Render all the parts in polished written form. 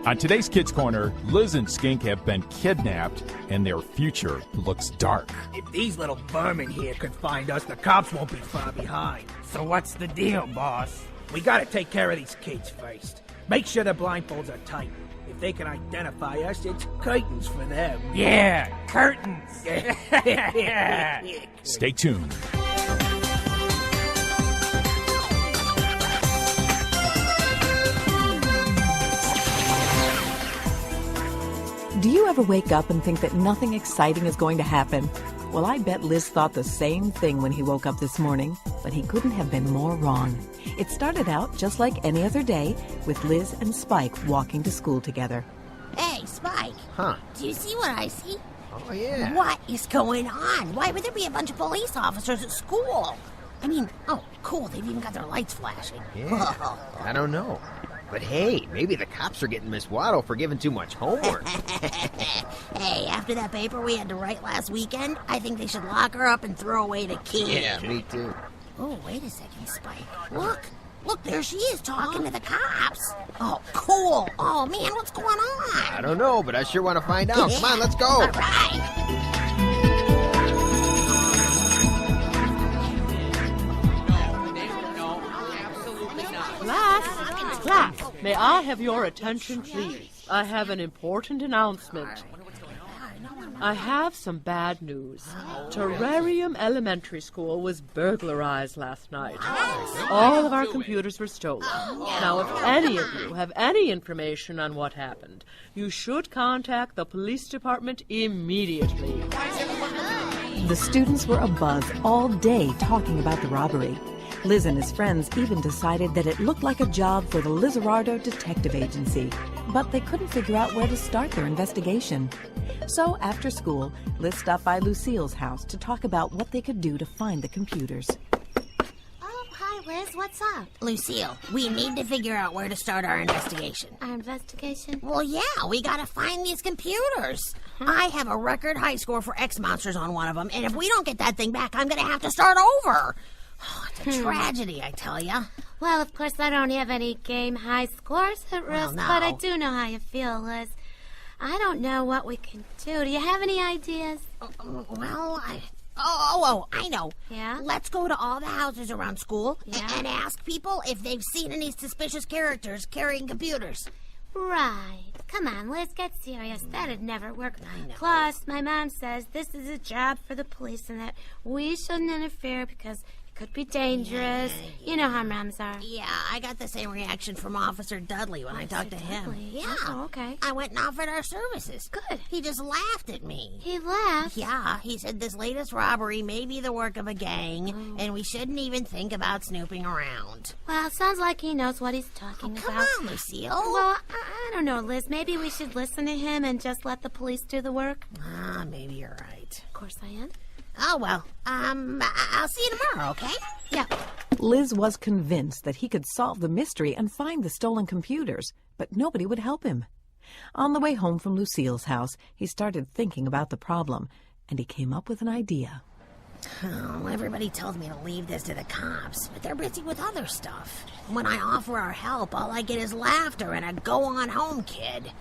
On today's Kids Corner, Liz and Skink have been kidnapped, and their future looks dark. If these little vermin here could find us, the cops won't be far behind. So what's the deal, boss? We gotta take care of these kids first. Make sure the blindfolds are tight. If they can identify us, it's curtains for them. Yeah, curtains. Stay tuned. Do you ever wake up and think that nothing exciting is going to happen? Well, I bet Liz thought the same thing when he woke up this morning, but he couldn't have been more wrong. It started out just like any other day, with Liz and Spike walking to school together. Hey, Spike. Huh? Do you see what I see? Oh, yeah. What is going on? Why would there be a bunch of police officers at school? I mean, oh, cool, they've even got their lights flashing. Yeah, I don't know. But hey, maybe the cops are getting Miss Waddle for giving too much homework. Hey, after that paper we had to write last weekend, I think they should lock her up and throw away the key. Yeah, me too. Oh, wait a second, Spike. Look, there she is talking to the cops. Oh, cool. Oh, man, what's going on? I don't know, but I sure want to find out. Come on, let's go. All right. Class, may I have your attention, please? I have an important announcement. I have some bad news. Terrarium Elementary School was burglarized last night. All of our computers were stolen. Now, if any of you have any information on what happened, you should contact the police department immediately. The students were abuzz all day talking about the robbery. Liz and his friends even decided that it looked like a job for the Lizarardo Detective Agency, but they couldn't figure out where to start their investigation. So after school, Liz stopped by Lucille's house to talk about what they could do to find the computers. Oh, hi, Liz. What's up? Lucille, we need to figure out where to start our investigation. Our investigation? Well, yeah, we gotta find these computers. I have a record high score for X Monsters on one of them, and if we don't get that thing back, I'm gonna have to start over. Oh, it's a tragedy, I tell ya. Well, of course, I don't have any game high scores at risk, no. but I do know how you feel, Liz. I don't know what we can do. Do you have any ideas? Well, I know. Yeah? Let's go to all the houses around school Yeah? and ask people if they've seen any suspicious characters carrying computers. Right. Come on, Liz, get serious. That'd never work. I know. Plus, my mom says this is a job for the police and that we shouldn't interfere because could be dangerous. You know how moms are. Yeah, I got the same reaction from Officer Dudley when I talked to him. Dudley? Yeah. Oh, okay. I went and offered our services. Good. He just laughed at me. He laughed? Yeah, he said this latest robbery may be the work of a gang, and we shouldn't even think about snooping around. Well, sounds like he knows what he's talking Come about. on, Lucille. Well, I don't know, Liz. Maybe we should listen to him and just let the police do the work. Maybe you're right. Of course I am. Oh, well, I'll see you tomorrow, okay? Yeah. Liz was convinced that he could solve the mystery and find the stolen computers, but nobody would help him. On the way home from Lucille's house, he started thinking about the problem, and he came up with an idea. Oh, everybody tells me to leave this to the cops, but they're busy with other stuff. When I offer our help, all I get is laughter and a go-on-home kid.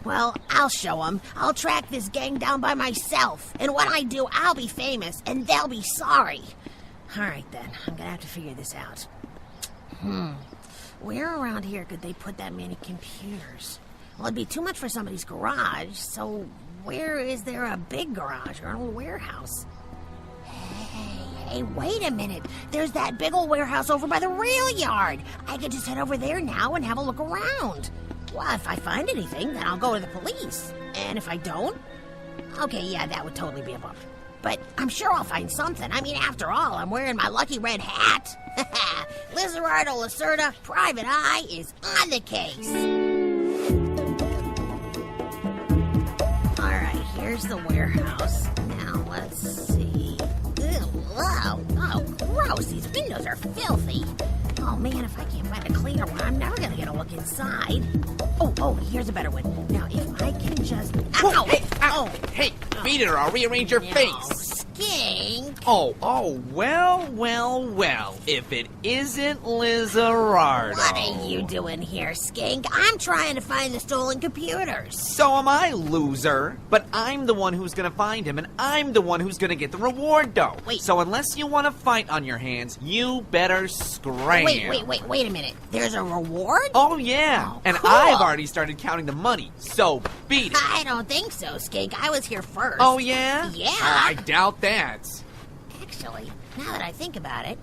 Well, I'll show them. I'll track this gang down by myself. And when I do, I'll be famous, and they'll be sorry. All right, then. I'm going to have to figure this out. Where around here could they put that many computers? Well, it'd be too much for somebody's garage, so where is there a big garage or an old warehouse? Hey, wait a minute. There's that big old warehouse over by the rail yard. I could just head over there now and have a look around. Well, if I find anything, then I'll go to the police. And if I don't, okay, yeah, that would totally be a bummer. But I'm sure I'll find something. I mean, after all, I'm wearing my lucky red hat. Lizarardo Lacerda, Private Eye, is on the case. All right, here's the warehouse. Now, let's see. Ew, wow. Oh, gross. These windows are filthy. Oh, man, if I can't find a cleaner one, I'm never going to get a look inside. Oh, here's a better one. Now, if I can just... Ow! Hey, ow! Hey, beat it or I'll rearrange your face. Skink, Skink! Oh, well. If it isn't Lizarardo. What are you doing here, Skink? I'm trying to find the stolen computers. So am I, loser. But I'm the one who's gonna find him, and I'm the one who's gonna get the reward, though. Wait. So unless you want to fight on your hands, you better scram. Wait a minute. There's a reward? Oh, yeah. Oh, and cool. I've already started counting the money, so beat it. I don't think so, Skink. I was here first. Oh, yeah? Yeah. Oh, I doubt that. Actually, now that I think about it,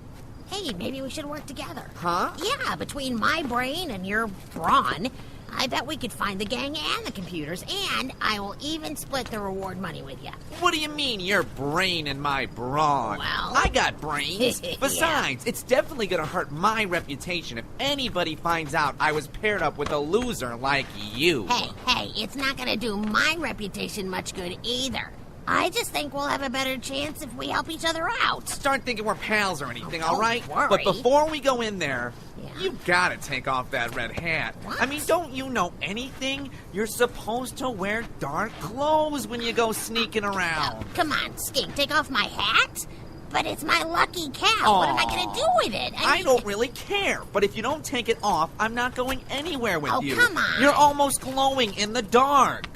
hey, maybe we should work together. Huh? Yeah, between my brain and your brawn, I bet we could find the gang and the computers, and I will even split the reward money with you. What do you mean, your brain and my brawn? Well... I got brains. Yeah. Besides, it's definitely gonna hurt my reputation if anybody finds out I was paired up with a loser like you. Hey, it's not gonna do my reputation much good either. I just think we'll have a better chance if we help each other out. Start thinking we're pals or anything, Oh, all right? don't worry. But before we go in there, Yeah. you gotta take off that red hat. What? I mean, don't you know anything? You're supposed to wear dark clothes when you go sneaking around. Oh, come on, Skink, take off my hat? But it's my lucky cow. What am I gonna do with it? I don't really care, but if you don't take it off, I'm not going anywhere with Oh, you. come on. You're almost glowing in the dark.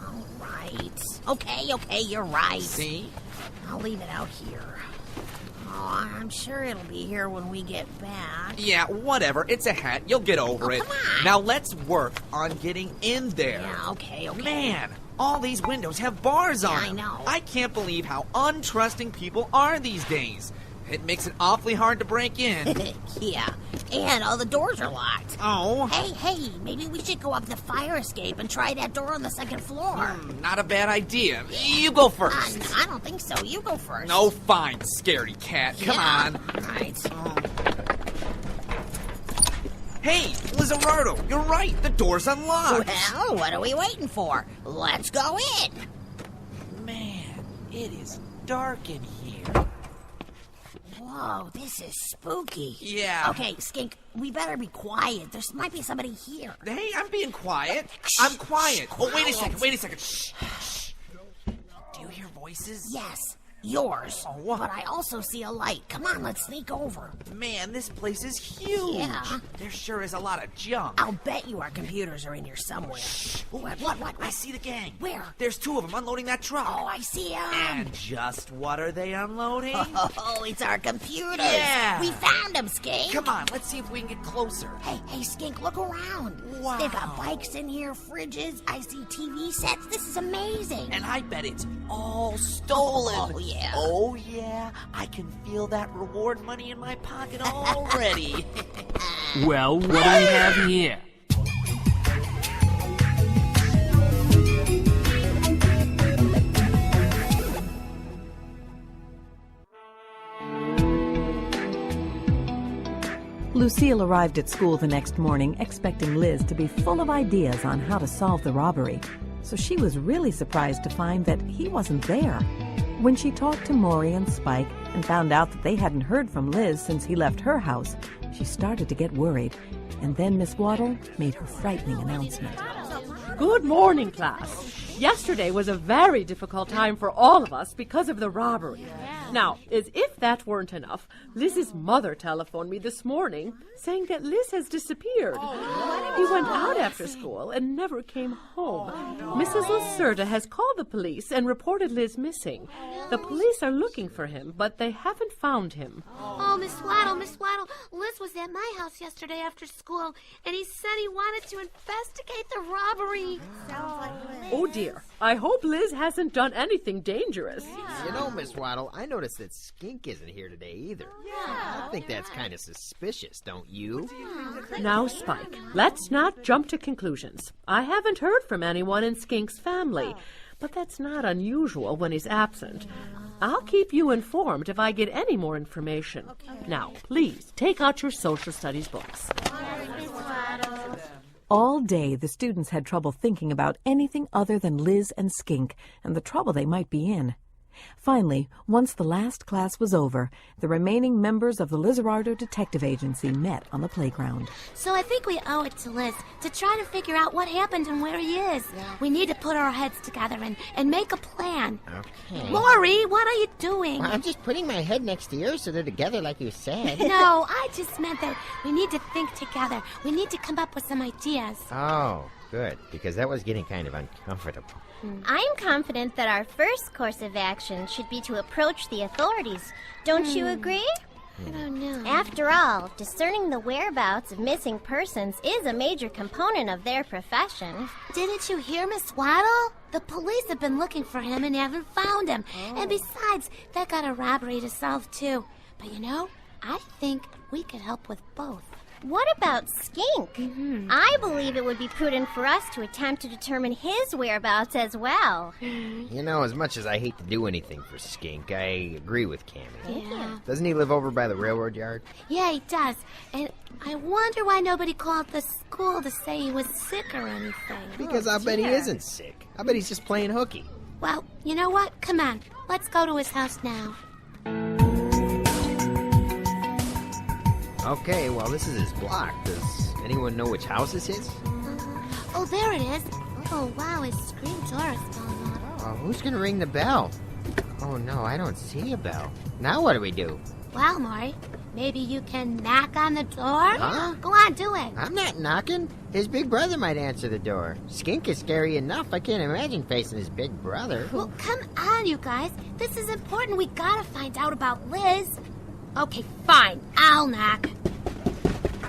All right. Okay, you're right. See? I'll leave it out here. Oh, I'm sure it'll be here when we get back. Yeah, whatever. It's a hat. You'll get over it. Come on. Now let's work on getting in there. Yeah, okay. Man, all these windows have bars on I them. know. I can't believe how untrusting people are these days. It makes it awfully hard to break in. Yeah, and all the doors are locked. Oh. Hey, maybe we should go up the fire escape and try that door on the second floor. Not a bad idea. You go first. I don't think so. You go first. No, fine, scaredy cat. Come on. All right. Hey, Lizarardo, you're right. The door's unlocked. Well, what are we waiting for? Let's go in. Man, it is dark in here. Whoa, this is spooky. Yeah. Okay, Skink, we better be quiet. There might be somebody here. Hey, I'm being quiet. I'm quiet. Oh, wait a second. Shh. Do you hear voices? Yes, yours. Oh, what? But I also see a light. Come on, let's sneak over. Man, this place is huge. Yeah. There sure is a lot of junk. I'll bet you our computers are in here somewhere. What? I see the gang. Where? There's two of them unloading that truck. Oh, I see them. And just what are they unloading? Oh, it's our computers. Yeah. We found them, Skink. Come on, let's see if we can get closer. Hey, Skink, look around. Wow. They've got bikes in here, fridges, I see TV sets. This is amazing. And I bet it's all stolen. Oh, yeah. Oh, yeah. I can feel that reward money in my pocket already. Well, what do we have here? Lucille arrived at school the next morning expecting Liz to be full of ideas on how to solve the robbery. So she was really surprised to find that he wasn't there. When she talked to Maury and Spike and found out that they hadn't heard from Liz since he left her house, she started to get worried. And then Miss Waddle made her frightening announcement. Good morning, class. Yesterday was a very difficult time for all of us because of the robbery. Now, as if that weren't enough, Liz's mother telephoned me this morning saying that Liz has disappeared. He went out after school and never came home. Mrs. Lizarardo has called the police and reported Liz missing. The police are looking for him, but they haven't found him. Oh, Miss Waddle, Liz was at my house yesterday after school, and he said he wanted to investigate the robbery. Oh, dear. I hope Liz hasn't done anything dangerous. You know, Miss Waddle, I noticed that Skink isn't here today either. I think that's kind of suspicious, don't you? Now, Spike, let's not jump to conclusions. I haven't heard from anyone in Skink's family, but that's not unusual when he's absent. I'll keep you informed if I get any more information. Now, please, take out your social studies books. All day, the students had trouble thinking about anything other than Liz and Skink and the trouble they might be in. Finally, once the last class was over, the remaining members of the Lizarardo Detective Agency met on the playground. So I think we owe it to Liz to try to figure out what happened and where he is. We need to put our heads together and make a plan. Okay. Maury, what are you doing? Well, I'm just putting my head next to yours so they're together like you said. No, I just meant that we need to think together. We need to come up with some ideas. Oh, good, because that was getting kind of uncomfortable. I'm confident that our first course of action should be to approach the authorities. Don't you agree? I don't know. After all, discerning the whereabouts of missing persons is a major component of their profession. Didn't you hear, Miss Waddle? The police have been looking for him and haven't found him. And besides, they got a robbery to solve, too. But you know, I think we could help with both. What about Skink? I believe it would be prudent for us to attempt to determine his whereabouts as well. You know, as much as I hate to do anything for Skink, I agree with Cammy. Yeah. Doesn't he live over by the railroad yard? Yeah, he does. And I wonder why nobody called the school to say he was sick or anything. Because I bet he isn't sick. I bet he's just playing hooky. Well, you know what? Come on. Let's go to his house now. Okay, well, this is his block. Does anyone know which house this is? Oh, there it is. Oh, wow, his screen door is falling off. Oh, who's gonna ring the bell? Oh, no, I don't see a bell. Now what do we do? Well, Maury, maybe you can knock on the door? Huh? Go on, do it. I'm not knocking. His big brother might answer the door. Skink is scary enough. I can't imagine facing his big brother. Well, come on, you guys. This is important. We gotta find out about Liz. Okay, fine. I'll knock.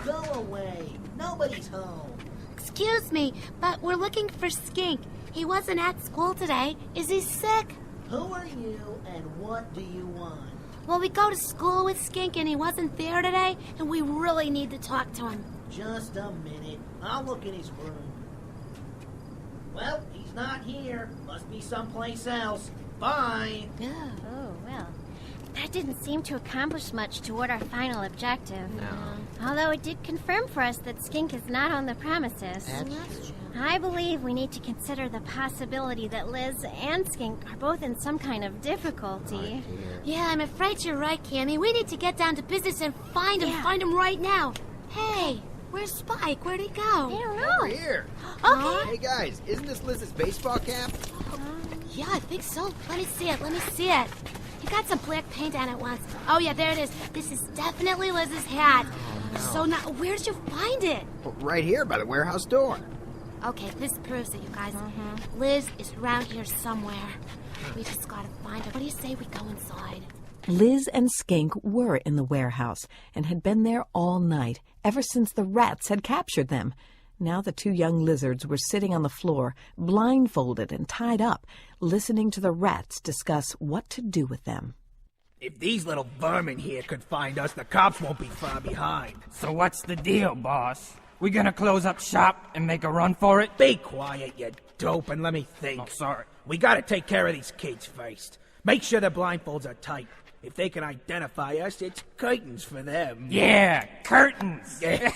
Go away. Nobody's home. Excuse me, but we're looking for Skink. He wasn't at school today. Is he sick? Who are you and what do you want? Well, we go to school with Skink and he wasn't there today, and we really need to talk to him. Just a minute. I'll look in his room. Well, he's not here. Must be someplace else. Bye. Oh, well. That didn't seem to accomplish much toward our final objective. No. Although it did confirm for us that Skink is not on the premises. That's true. I believe we need to consider the possibility that Liz and Skink are both in some kind of difficulty. Yeah, I'm afraid you're right, Cammy. We need to get down to business and find him. Yeah. Find him right now. Hey, where's Spike? Where'd he go? I don't know. Over here. Okay. Hey, guys, isn't this Liz's baseball cap? Yeah, I think so. Let me see it. He got some black paint on it once. Oh, yeah, there it is. This is definitely Liz's hat. Oh, no. So now, where did you find it? Right here by the warehouse door. Okay, this proves it, you guys. Liz is around here somewhere. We just gotta find her. What do you say we go inside? Liz and Skink were in the warehouse and had been there all night, ever since the rats had captured them. Now the two young lizards were sitting on the floor, blindfolded and tied up, listening to the rats discuss what to do with them. If these little vermin here could find us, the cops won't be far behind. So what's the deal, boss? We gonna close up shop and make a run for it? Be quiet, you dope, and let me think. Oh, sorry. We gotta take care of these kids first. Make sure their blindfolds are tight. If they can identify us, it's curtains for them. Yeah, curtains. Yeah,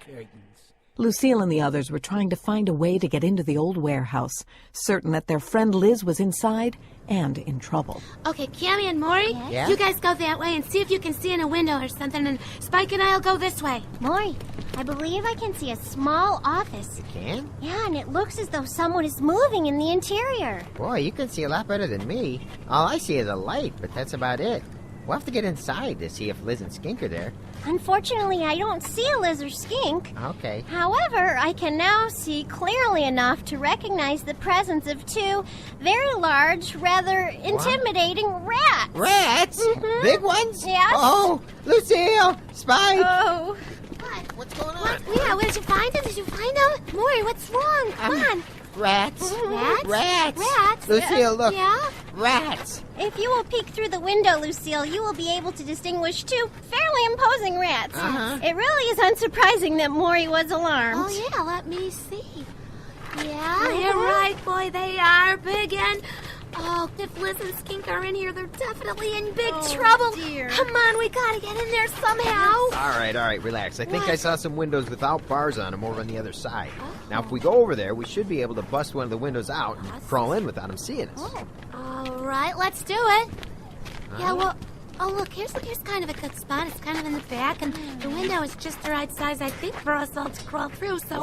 curtains. Lucille and the others were trying to find a way to get into the old warehouse, certain that their friend Liz was inside and in trouble. Okay, Cammy and Maury, Yeah? you guys go that way and see if you can see in a window or something, and Spike and I'll go this way. Maury, I believe I can see a small office. Can? Yeah, and it looks as though someone is moving in the interior. Boy, you can see a lot better than me. All I see is a light, but that's about it. We'll have to get inside to see if Liz and Skink are there. Unfortunately, I don't see a Liz or Skink. Okay. However, I can now see clearly enough to recognize the presence of two very large, rather intimidating rats. Rats? Mhm. Big ones? Yes. Oh, Lucille! Spike! Oh. What? What's going on? What? Yeah, where did you find him? Did you find him? Maury, what's wrong? Come on. Rats. Rats? Rats. Rats? Lucille, look. Yeah? Rats. If you will peek through the window, Lucille, you will be able to distinguish two fairly imposing rats. Uh-huh. It really is unsurprising that Maury was alarmed. Oh, yeah, let me see. Yeah, you're right, boy. They are big and Oh, if Liz and Skink are in here, they're definitely in big trouble. Dear. Come on, we gotta get in there somehow. All right, relax. I think I saw some windows without bars on them over on the other side. Now, if we go over there, we should be able to bust one of the windows out and crawl in without them seeing us. All right, let's do it. Yeah, well, oh, look, here's kind of a good spot. It's kind of in the back, and the window is just the right size, I think, for us all to crawl through. So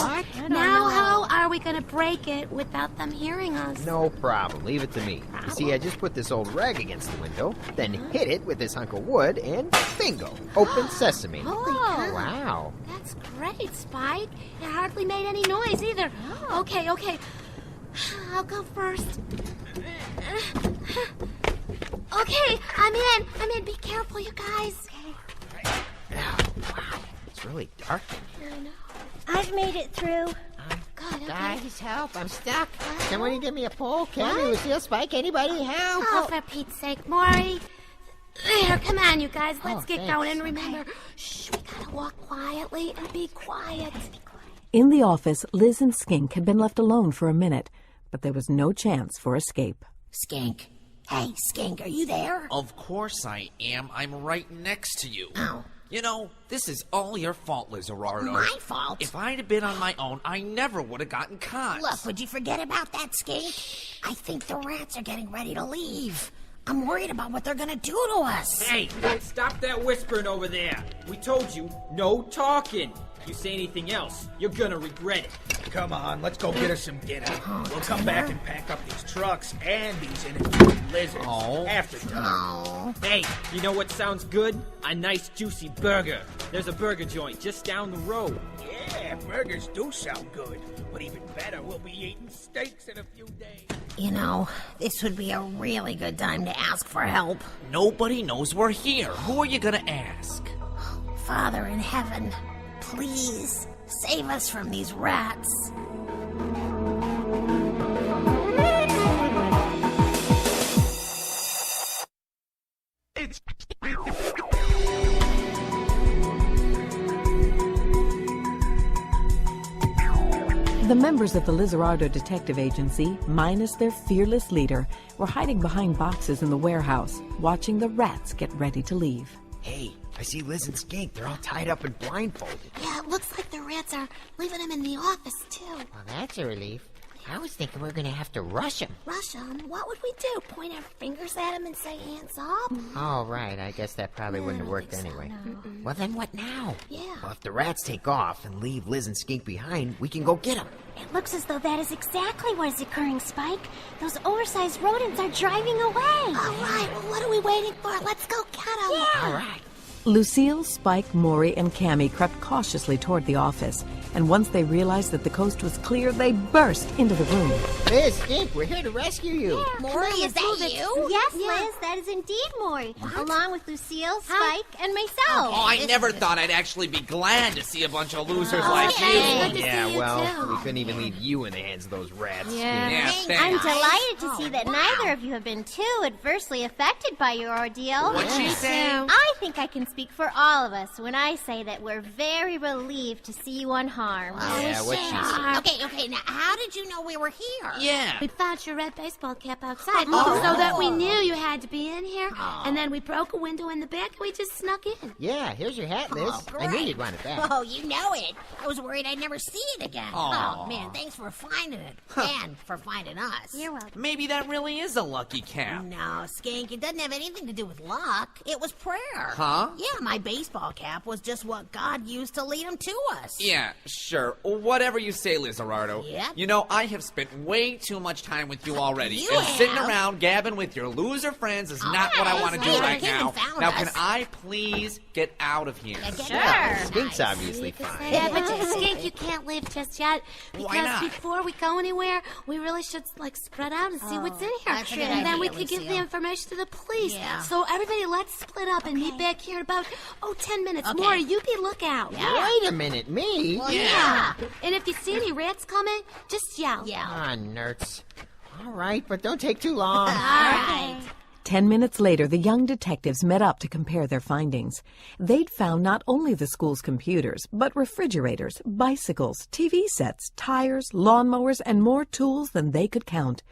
now how are we going to break it without them hearing us? No problem. Leave it to me. You see, I just put this old rag against the window, then hit it with this hunk of wood, and bingo! Open sesame. Holy cow. Wow. That's great, Spike. It hardly made any noise either. Okay. I'll go first. Okay, I'm in. Be careful, you guys. Wow. It's really dark in here. I know. I've made it through. Good, okay. Guys, help. I'm stuck. Somebody give me a pull. Cammy, Lucille, Spike, anybody help? Oh, for Pete's sake, Maury. There, come on, you guys. Let's get thanks. going. And remember, shh, we gotta walk quietly and be quiet. In the office, Liz and Skink had been left alone for a minute, but there was no chance for escape. Skink. Hey, Skink, are you there? Of course I am. I'm right next to you. Oh. You know, this is all your fault, Lizarardo. My fault? If I'd have been on my own, I never would have gotten caught. Look, would you forget about that, Skink? I think the rats are getting ready to leave. I'm worried about what they're gonna do to us. Hey, stop that whispering over there. We told you, no talking. If you say anything else, you're gonna regret it. Come on, let's go get us some dinner. We'll come back and pack up these trucks and these inefficient lizards after dark. Hey, you know what sounds good? A nice juicy burger. There's a burger joint just down the road. Yeah, burgers do sound good. But even better, we'll be eating steaks in a few days. You know, this would be a really good time to ask for help. Nobody knows we're here. Who are you gonna ask? Father in heaven, please save us from these rats. The members of the Lizarardo Detective Agency, minus their fearless leader, were hiding behind boxes in the warehouse, watching the rats get ready to leave. Hey, I see Liz and Skink. They're all tied up and blindfolded. Yeah, it looks like the rats are leaving him in the office, too. Well, that's a relief. I was thinking we were going to have to rush him. Rush him? What would we do? Point our fingers at him and say, hands up? Oh, right. I guess that probably wouldn't have worked anyway. Well, then what now? Yeah. Well, if the rats take off and leave Liz and Skink behind, we can go get them. It looks as though that is exactly what is occurring, Spike. Those oversized rodents are driving away. All right, well, what are we waiting for? Let's go get them. Yeah. All right. Lucille, Spike, Maury, and Cammy crept cautiously toward the office, and once they realized that the coast was clear, they burst into the room. Liz, Skink, we're here to rescue you. Maury, is that you? Yes, Liz, that is indeed Maury, along with Lucille, Spike, and myself. Oh, I never thought I'd actually be glad to see a bunch of losers like you. Yeah, well, we couldn't even leave you in the hands of those rats. Yeah, I'm thanks. delighted to see that neither of you have been too adversely affected by your ordeal. What'd she say? I think I can speak for all of us when I say that we're very relieved to see you unharmed. Yeah, what she said. Okay, now how did you know we were here? Yeah. We found your red baseball cap outside, so that we knew you had to be in here. And then we broke a window in the back and we just snuck in. Yeah, here's your hat, Liz. I knew you'd want it back. Oh, you know it. I was worried I'd never see it again. Aw. Oh, man, thanks for finding it. And for finding us. You're welcome. Maybe that really is a lucky cap. No, Skink, it doesn't have anything to do with luck. It was prayer. Huh? Yeah, my baseball cap was just what God used to lead him to us. Yeah, sure. Whatever you say, Lizarardo. Yep. You know, I have spent way too much time with you already. You and sitting have? around gabbing with your loser friends is not what I want to do Hey, right you now. found Now, us. can I please get out of here? Sure. Skink's obviously fine. Yeah, but Skink, you can't leave just yet. Because Why not? before we go anywhere, we really should, spread out and see what's in here. That's a good and then idea, we could give the Lucille. information to the police. Yeah. So everybody, let's split up and meet back here in about, 10 minutes. Okay. Maury, you be lookout. Wait a minute, me? Yeah. And if you see any rats coming, just yell. Yeah. Ah, nerds. All right, but don't take too long. All right. 10 minutes later, the young detectives met up to compare their findings. They'd found not only the school's computers, but refrigerators, bicycles, TV sets, tires, lawnmowers, and more tools than they could count.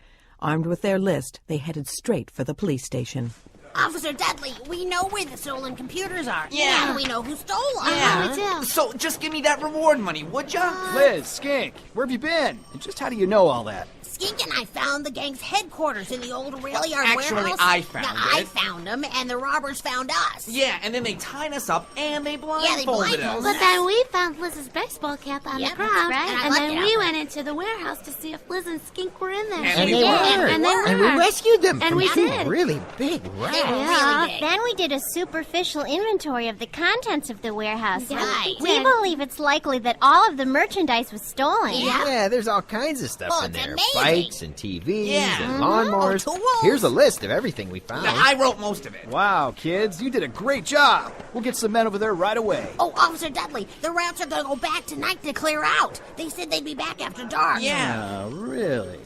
Armed with their list, they headed straight for the police station. Officer Dudley, we know where the stolen computers are. Yeah. And we know who stole them. Yeah. So just give me that reward money, would ya? Liz, Skink, where have you been? And just how do you know all that? Skink and I found the gang's headquarters in the old rail yard Actually, warehouse. I found I it. found them, and the robbers found us. Yeah, and then they tied us up and they Yeah, they blindfolded blindfolded us. But then we found Liz's baseball cap on Yep, the ground, that's right. and I left then it we out went into the warehouse to see if Liz and Skink were in there. And they were. And they were. And we rescued them And from we two did. really big rats. Yeah. Then we did a superficial inventory of the contents of the warehouse. Right. We believe it's likely that all of the merchandise was stolen. Yeah, there's all kinds of stuff Oh, in it's there. amazing. Bikes and TVs Yeah. and lawnmowers. Oh, tools. Here's a list of everything we found. Now, I wrote most of it. Wow, kids, you did a great job. We'll get some men over there right away. Oh, Officer Dudley, the rats are going to go back tonight to clear out. They said they'd be back after dark. Yeah. Really?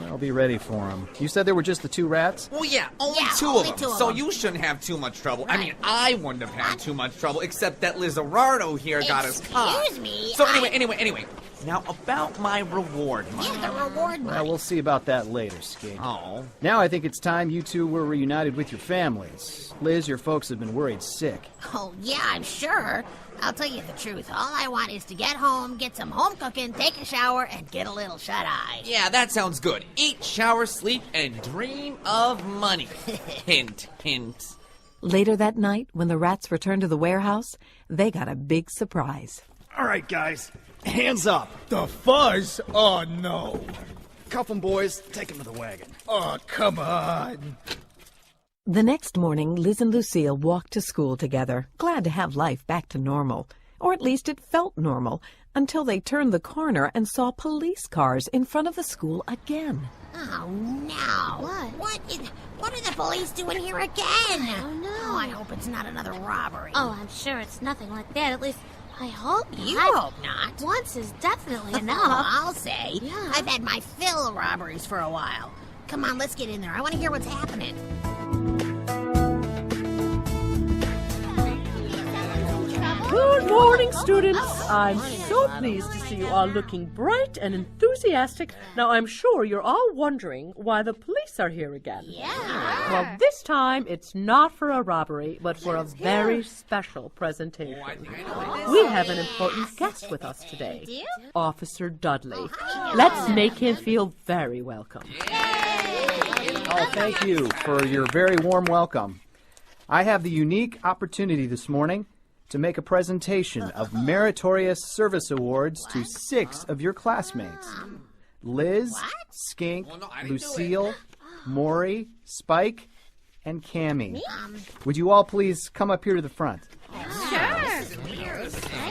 I'll be ready for them. You said there were just the 2 rats? Well, yeah, only Yeah, two only of them. two of So them. you shouldn't have too much trouble. I Right. mean, I wouldn't have had too much trouble, except that Lizarardo here got us caught. Excuse me. So anyway. Now about my reward money. Yeah, the reward Well, money. we'll see about that later, Skink. Oh. Now I think it's time you two were reunited with your families. Liz, your folks have been worried sick. Oh, yeah, I'm sure. I'll tell you the truth. All I want is to get home, get some home cooking, take a shower, and get a little shut-eye. Yeah, that sounds good. Eat, shower, sleep, and dream of money. Hint, hint. Later that night, when the rats returned to the warehouse, they got a big surprise. All right, guys, hands up. The fuzz? Oh, no. Cuff 'em, boys. Take 'em to the wagon. Oh, come on. The next morning, Liz and Lucille walked to school together, glad to have life back to normal. Or at least it felt normal, until they turned the corner and saw police cars in front of the school again. Oh, no. What are the police doing here again? I don't know. Oh, I hope it's not another robbery. Oh, I'm sure it's nothing like that. At least I hope not. You hope not. Once is definitely enough. Oh, I'll say. Yeah. I've had my fill of robberies for a while. Come on, let's get in there. I want to hear what's happening. Good morning, students. I'm so pleased to see you all looking bright and enthusiastic. Now, I'm sure you're all wondering why the police are here again. Yeah. Well, this time it's not for a robbery, but for a very special presentation. We have an important guest with us today, Officer Dudley. Let's make him feel very welcome. Oh, thank you for your very warm welcome. I have the unique opportunity this morning to make a presentation of meritorious service awards to 6 of your classmates. Liz, Skink, Lucille, Maury, Spike, and Cammy. Would you all please come up here to the front?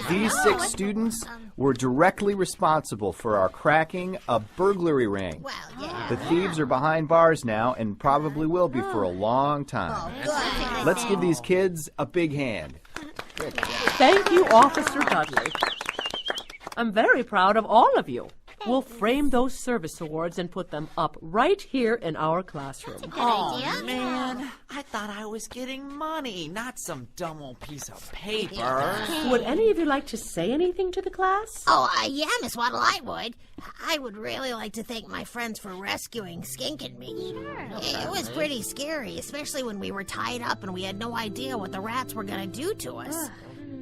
These 6 students were directly responsible for our cracking a burglary ring. Well, yeah. The thieves are behind bars now and probably will be for a long time. Let's give these kids a big hand. Thank you, Officer Dudley. I'm very proud of all of you. We'll frame those service awards and put them up right here in our classroom. Oh, man. I thought I was getting money, not some dumb old piece of paper. Would any of you like to say anything to the class? Oh, yeah, Miss Waddle, I would. I would really like to thank my friends for rescuing Skink and me. It was pretty scary, especially when we were tied up and we had no idea what the rats were going to do to us.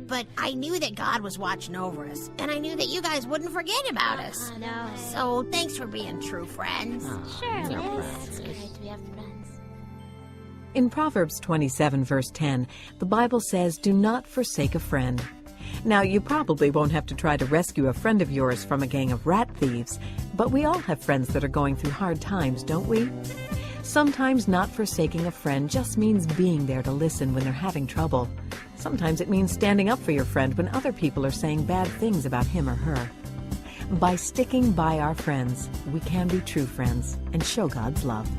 But I knew that God was watching over us, and I knew that you guys wouldn't forget about us. I know. So thanks for being true friends. Sure, it's great to have friends. In Proverbs 27, verse 10, the Bible says, "Do not forsake a friend." Now, you probably won't have to try to rescue a friend of yours from a gang of rat thieves, but we all have friends that are going through hard times, don't we? Sometimes not forsaking a friend just means being there to listen when they're having trouble. Sometimes it means standing up for your friend when other people are saying bad things about him or her. By sticking by our friends, we can be true friends and show God's love.